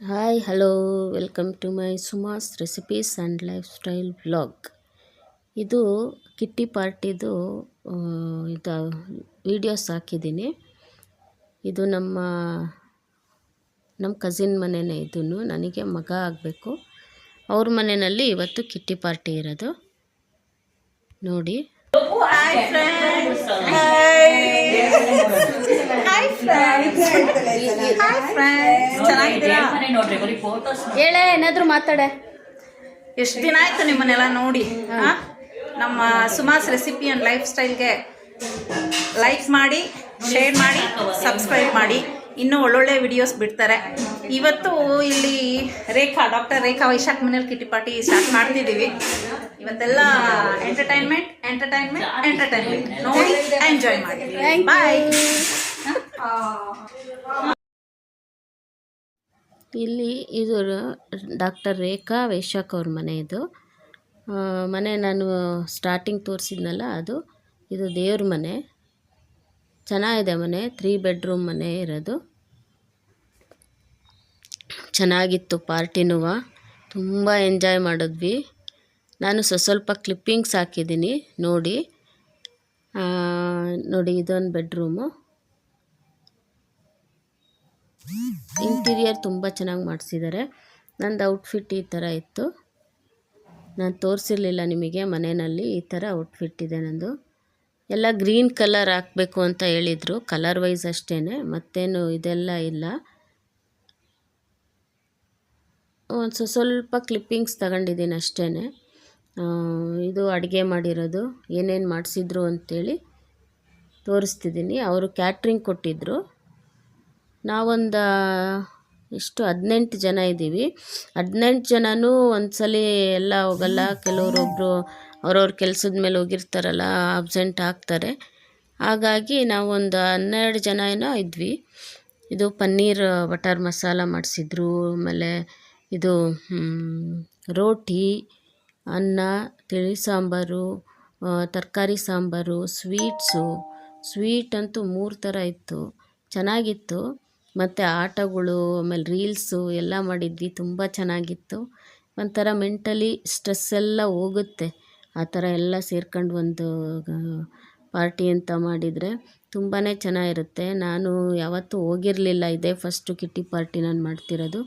Hi hello welcome to my Suma's recipes and lifestyle vlog. ಇದು kitty ಪಾರ್ಟಿದು ಇದು videos ಹಾಕಿದ್ದೀನಿ. ಇದು ನಮ್ಮ ಕಸಿನ್ ಮನೆಯೇ. ಇದನ್ನು ನನಗೆ ಮಗ ಆಗಬೇಕು. ಅವ್ರ ಮನೆಯಲ್ಲಿ ಇವತ್ತು ಕಿಟ್ಟಿ ಪಾರ್ಟಿ ಇರೋದು ನೋಡಿ. Hi friends. ಚೆನ್ನಾಗಿದ್ದೀರಾ? ಹೇಳೇ ಏನಾದರೂ ಮಾತಾಡೆ. ಎಷ್ಟು ದಿನ ಆಯ್ತು ನಿಮ್ಮನ್ನೆಲ್ಲ ನೋಡಿ. ನಮ್ಮ ಸುಮಾಸ್ ರೆಸಿಪಿ ಆ್ಯಂಡ್ ಲೈಫ್ ಸ್ಟೈಲ್ಗೆ ಲೈಕ್ ಮಾಡಿ, ಶೇರ್ ಮಾಡಿ, ಸಬ್ಸ್ಕ್ರೈಬ್ ಮಾಡಿ. ಇನ್ನೂ ಒಳ್ಳೊಳ್ಳೆ ವಿಡಿಯೋಸ್ ಬಿಡ್ತಾರೆ. ಇವತ್ತು ಇಲ್ಲಿ ಡಾಕ್ಟರ್ ರೇಖಾ ವೈಶಾಖ್ ಮನೇಲಿ ಕಿಟ್ಟಿ ಪಾರ್ಟಿ ಸ್ಟಾರ್ಟ್ ಮಾಡ್ತಿದ್ದೀವಿ. ಇವತ್ತೆಲ್ಲ ಎಂಟರ್ಟೈನ್ಮೆಂಟ್ ನೋಡಿ ಎಂಜಾಯ್ ಮಾಡಿ. ಬಾಯ್. ಇಲ್ಲಿ ಇದು ಡಾಕ್ಟರ್ ರೇಖಾ ವೈಶಾಖ್ ಅವ್ರ ಮನೆ. ಇದು ಮನೆ ನಾನು ಸ್ಟಾರ್ಟಿಂಗ್ ತೋರಿಸಿದ್ನಲ್ಲ, ಇದು ದೇವ್ರ ಮನೆ. ಚೆನ್ನಾಗಿದೆ ಮನೆ. 3 ಬೆಡ್ರೂಮ್ ಮನೆ ಇರೋದು. ಚೆನ್ನಾಗಿತ್ತು ಪಾರ್ಟಿನೂ. ತುಂಬ ಎಂಜಾಯ್ ಮಾಡಿದ್ವಿ. ನಾನು ಸ್ವಲ್ಪ ಕ್ಲಿಪ್ಪಿಂಗ್ಸ್ ಹಾಕಿದ್ದೀನಿ ನೋಡಿ. ಇದೊಂದು ಬೆಡ್ರೂಮು. ಇಂಟೀರಿಯರ್ ತುಂಬ ಚೆನ್ನಾಗಿ ಮಾಡಿಸಿದ್ದಾರೆ. ನಂದು ಔಟ್ಫಿಟ್ ಈ ಥರ ಇತ್ತು. ನಾನು ತೋರಿಸಿರಲಿಲ್ಲ ನಿಮಗೆ. ಮನೆಯಲ್ಲಿ ಈ ಥರ ಔಟ್ಫಿಟ್ ಇದೆ ನಂದು. ಎಲ್ಲ ಗ್ರೀನ್ ಕಲರ್ ಹಾಕಬೇಕು ಅಂತ ಹೇಳಿದರು, ಕಲರ್ ವೈಸ್ ಅಷ್ಟೇ, ಮತ್ತೇನು ಇದೆಲ್ಲ ಇಲ್ಲ. ಒಂದು ಸ್ವಲ್ಪ ಕ್ಲಿಪ್ಪಿಂಗ್ಸ್ ತಗೊಂಡಿದ್ದೀನಿ ಅಷ್ಟೇ. ಇದು ಅಡುಗೆ ಮಾಡಿರೋದು, ಏನೇನು ಮಾಡಿಸಿದ್ರು ಅಂಥೇಳಿ ತೋರಿಸ್ತಿದ್ದೀನಿ. ಅವರು ಕ್ಯಾಟ್ರಿಂಗ್ ಕೊಟ್ಟಿದ್ದರು. ನಾವೊಂದು 18 ಜನ ಇದ್ದೀವಿ. 18 ಜನನೂ ಒಂದ್ಸಲ ಎಲ್ಲ ಹೋಗಲ್ಲ. ಕೆಲವರೊಬ್ಬರು ಅವ್ರವ್ರ ಕೆಲಸದ ಮೇಲೆ ಹೋಗಿರ್ತಾರಲ್ಲ, ಅಬ್ಸೆಂಟ್ ಆಗ್ತಾರೆ. ಹಾಗಾಗಿ ನಾವೊಂದು 12 ಜನ ಏನೋ ಇದ್ವಿ. ಇದು ಪನ್ನೀರ್ ಬಟರ್ ಮಸಾಲ ಮಾಡಿಸಿದ್ರು. ಆಮೇಲೆ ಇದು ರೋಟಿ, ಅನ್ನ, ತಿಳಿ ಸಾಂಬಾರು, ತರಕಾರಿ ಸಾಂಬಾರು, ಸ್ವೀಟ್ ಅಂತೂ 3 ಥರ ಇತ್ತು. ಚೆನ್ನಾಗಿತ್ತು. ಮತ್ತು ಆಟಗಳು, ಆಮೇಲೆ ರೀಲ್ಸು ಎಲ್ಲ ಮಾಡಿದ್ವಿ. ತುಂಬ ಚೆನ್ನಾಗಿತ್ತು. ಒಂಥರ ಮೆಂಟಲಿ ಸ್ಟ್ರೆಸ್ ಎಲ್ಲ ಹೋಗುತ್ತೆ. ಆ ಥರ ಎಲ್ಲ ಸೇರ್ಕೊಂಡು ಒಂದು ಪಾರ್ಟಿ ಅಂತ ಮಾಡಿದರೆ ತುಂಬಾ ಚೆನ್ನಾಗಿರುತ್ತೆ. ನಾನು ಯಾವತ್ತೂ ಹೋಗಿರಲಿಲ್ಲ. ಇದೇ ಫಸ್ಟು ಕಿಟ್ಟಿ ಪಾರ್ಟಿ ನಾನು ಮಾಡ್ತಿರೋದು.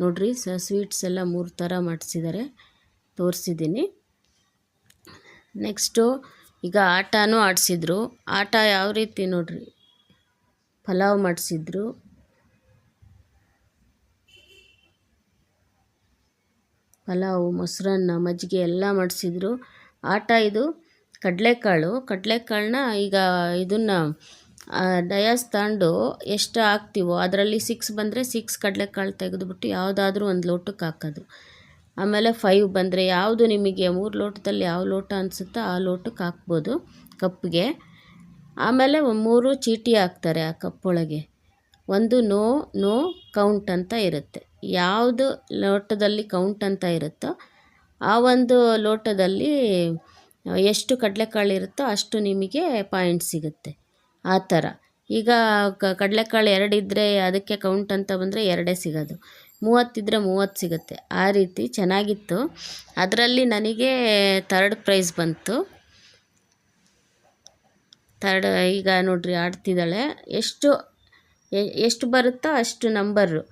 ನೋಡಿರಿ, ಸ್ವೀಟ್ಸ್ ಎಲ್ಲ 3 ಥರ ಮಾಡಿಸಿದ್ದಾರೆ, ತೋರಿಸಿದ್ದೀನಿ. ನೆಕ್ಸ್ಟು ಈಗ ಆಟನೂ ಆಡಿಸಿದ್ರು. ಆಟ ಯಾವ ರೀತಿ ನೋಡಿರಿ, ಪಲಾವ್ ಮಾಡಿಸಿದ್ರು. ಪಲಾವು, ಮೊಸರನ್ನ, ಮಜ್ಜಿಗೆ ಎಲ್ಲ ಮಾಡಿಸಿದ್ರು. ಆಟ ಇದು ಕಡಲೆಕಾಳನ್ನ ಈಗ ಇದನ್ನು ಡಯಾಸ್ ತಗೊಂಡು ಎಷ್ಟು ಹಾಕ್ತೀವೋ ಅದರಲ್ಲಿ 6 ಬಂದರೆ 6 ಕಡಲೆಕಾಳು ತೆಗೆದುಬಿಟ್ಟು ಯಾವುದಾದ್ರೂ ಒಂದು ಲೋಟಕ್ಕೆ ಹಾಕೋದು. ಆಮೇಲೆ 5 ಬಂದರೆ ಯಾವುದು ನಿಮಗೆ 3 ಲೋಟದಲ್ಲಿ ಯಾವ ಲೋಟ ಅನಿಸುತ್ತೋ ಆ ಲೋಟಕ್ಕೆ ಹಾಕ್ಬೋದು, ಕಪ್ಪಿಗೆ. ಆಮೇಲೆ 3 ಚೀಟಿ ಹಾಕ್ತಾರೆ ಆ ಕಪ್ಪೊಳಗೆ. ಒಂದು ನೋ ಕೌಂಟ್ ಅಂತ ಇರುತ್ತೆ. ಯಾವುದು ಲೋಟದಲ್ಲಿ ಕೌಂಟ್ ಅಂತ ಇರುತ್ತೋ ಆ ಒಂದು ಲೋಟದಲ್ಲಿ ಎಷ್ಟು ಕಡಲೆಕಾಳು ಇರುತ್ತೋ ಅಷ್ಟು ನಿಮಗೆ ಪಾಯಿಂಟ್ ಸಿಗುತ್ತೆ. ಆ ಥರ. ಈಗ ಕಡಲೆಕಾಳು 2 ಇದ್ದರೆ ಅದಕ್ಕೆ ಕೌಂಟ್ ಅಂತ ಬಂದರೆ 2 ಸಿಗೋದು. 30 ಇದ್ದರೆ 30 ಸಿಗುತ್ತೆ. ಆ ರೀತಿ ಚೆನ್ನಾಗಿತ್ತು. ಅದರಲ್ಲಿ ನನಗೆ 3rd ಪ್ರೈಸ್ ಬಂತು. ಈಗ ನೋಡ್ರಿ ಆಡ್ತಿದ್ದಾಳೆ. ಎಷ್ಟು ಬರುತ್ತೋ ಅಷ್ಟು ನಂಬರು,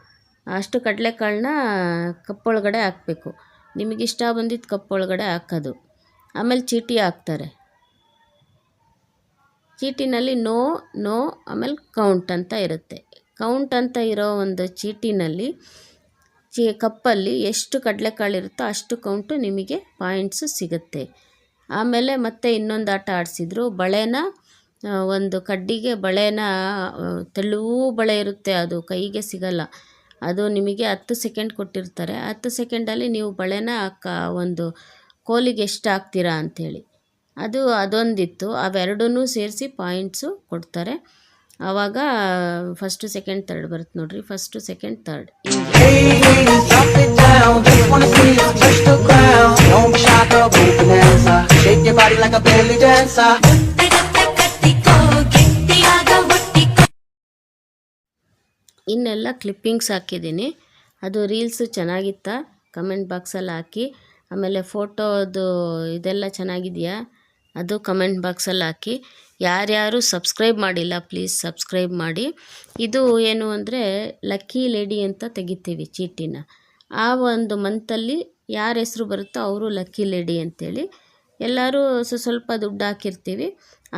ಅಷ್ಟು ಕಡಲೆಕಾಳನ್ನ ಕಪ್ಪೊಳಗಡೆ ಹಾಕಬೇಕು. ನಿಮಗಿಷ್ಟ ಬಂದಿದ್ದು ಕಪ್ಪೊಳಗಡೆ ಹಾಕೋದು. ಆಮೇಲೆ ಚೀಟಿ ಹಾಕ್ತಾರೆ. ಚೀಟಿನಲ್ಲಿ ನೋ ಆಮೇಲೆ ಕೌಂಟ್ ಅಂತ ಇರುತ್ತೆ. ಕೌಂಟ್ ಅಂತ ಇರೋ ಒಂದು ಚೀಟಿನಲ್ಲಿ ಕಪ್ಪಲ್ಲಿ ಎಷ್ಟು ಕಡಲೆಕಾಳು ಇರುತ್ತೋ ಅಷ್ಟು ಕೌಂಟು ನಿಮಗೆ ಪಾಯಿಂಟ್ಸು ಸಿಗುತ್ತೆ. ಆಮೇಲೆ ಮತ್ತೆ ಇನ್ನೊಂದು ಆಟ ಆಡಿಸಿದ್ರು. ಒಂದು ಕಡ್ಡಿಗೆ ತೆಳುವು ಬಳೆ ಇರುತ್ತೆ, ಅದು ಕೈಗೆ ಸಿಗಲ್ಲ. ಅದು ನಿಮಗೆ 10 ಸೆಕೆಂಡ್ ಕೊಟ್ಟಿರ್ತಾರೆ. 10 ಸೆಕೆಂಡಲ್ಲಿ ನೀವು ಬಳೆನ ಒಂದು ಕೋಲಿಗೆ ಎಷ್ಟು ಹಾಕ್ತೀರಾ ಅಂಥೇಳಿ ಅದೊಂದಿತ್ತು. ಅವೆರಡನ್ನೂ ಸೇರಿಸಿ ಪಾಯಿಂಟ್ಸು ಕೊಡ್ತಾರೆ. ಆವಾಗ ಫಸ್ಟು, ಸೆಕೆಂಡ್, ಥರ್ಡ್ ಬರುತ್ತೆ ನೋಡ್ರಿ. ಫಸ್ಟು, ಸೆಕೆಂಡ್, ಥರ್ಡ್ ಇನ್ನೆಲ್ಲ ಕ್ಲಿಪ್ಪಿಂಗ್ಸ್ ಹಾಕಿದ್ದೀನಿ. ಅದು ರೀಲ್ಸು ಚೆನ್ನಾಗಿತ್ತಾ ಕಮೆಂಟ್ ಬಾಕ್ಸಲ್ಲಿ ಹಾಕಿ. ಆಮೇಲೆ ಫೋಟೋದು ಇದೆಲ್ಲ ಚೆನ್ನಾಗಿದೆಯಾ ಅದು ಕಮೆಂಟ್ ಬಾಕ್ಸಲ್ಲಿ ಹಾಕಿ. ಯಾರ್ಯಾರು ಸಬ್ಸ್ಕ್ರೈಬ್ ಮಾಡಿಲ್ಲ ಪ್ಲೀಸ್ ಸಬ್ಸ್ಕ್ರೈಬ್ ಮಾಡಿ. ಇದು ಏನು ಅಂದರೆ ಲಕ್ಕಿ ಲೇಡಿ ಅಂತ ತೆಗಿತೀವಿ ಚೀಟಿನ. ಆ ಒಂದು ಮಂತಲ್ಲಿ ಯಾರ ಹೆಸ್ರು ಬರುತ್ತೋ ಅವರು ಲಕ್ಕಿ ಲೇಡಿ ಅಂತೇಳಿ ಎಲ್ಲರೂ ಸ್ವಲ್ಪ ದುಡ್ಡು ಹಾಕಿರ್ತೀವಿ.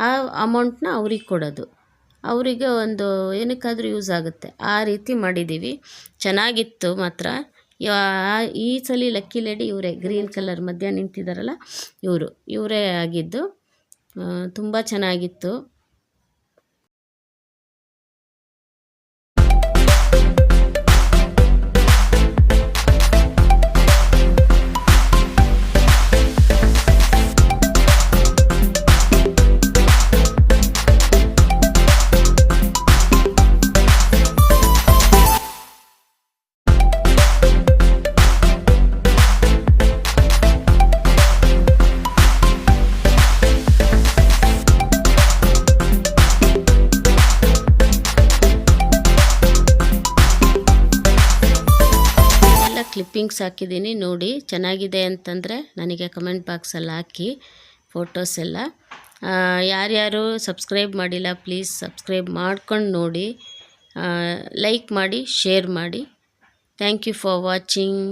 ಆ ಅಮೌಂಟ್ನ ಅವ್ರಿಗೆ ಕೊಡೋದು, ಅವರಿಗೆ ಒಂದು ಏನಕ್ಕಾದರೂ ಯೂಸ್ ಆಗುತ್ತೆ. ಆ ರೀತಿ ಮಾಡಿದ್ದೀವಿ. ಚೆನ್ನಾಗಿತ್ತು ಮಾತ್ರ. ಈ ಸಲ ಲಕ್ಕಿ ಲೇಡಿ ಇವರೇ, ಗ್ರೀನ್ ಕಲರ್ ಮಧ್ಯ ನಿಂತಿದ್ದಾರಲ್ಲ ಇವರೇ ಆಗಿದ್ದು. ತುಂಬ ಚೆನ್ನಾಗಿತ್ತು. ಕ್ಲಿಪ್ಪಿಂಗ್ಸ್ ಹಾಕಿದ್ದೀನಿ ನೋಡಿ. ಚೆನ್ನಾಗಿದೆ ಅಂತಂದರೆ ನನಗೆ ಕಮೆಂಟ್ ಬಾಕ್ಸಲ್ಲಿ ಹಾಕಿ ಫೋಟೋಸ್ ಎಲ್ಲ. ಯಾರ್ಯಾರು ಸಬ್ಸ್ಕ್ರೈಬ್ ಮಾಡಿಲ್ಲ ಪ್ಲೀಸ್ ಸಬ್ಸ್ಕ್ರೈಬ್ ಮಾಡ್ಕೊಂಡು ನೋಡಿ, ಲೈಕ್ ಮಾಡಿ, ಶೇರ್ ಮಾಡಿ. Thank you for watching.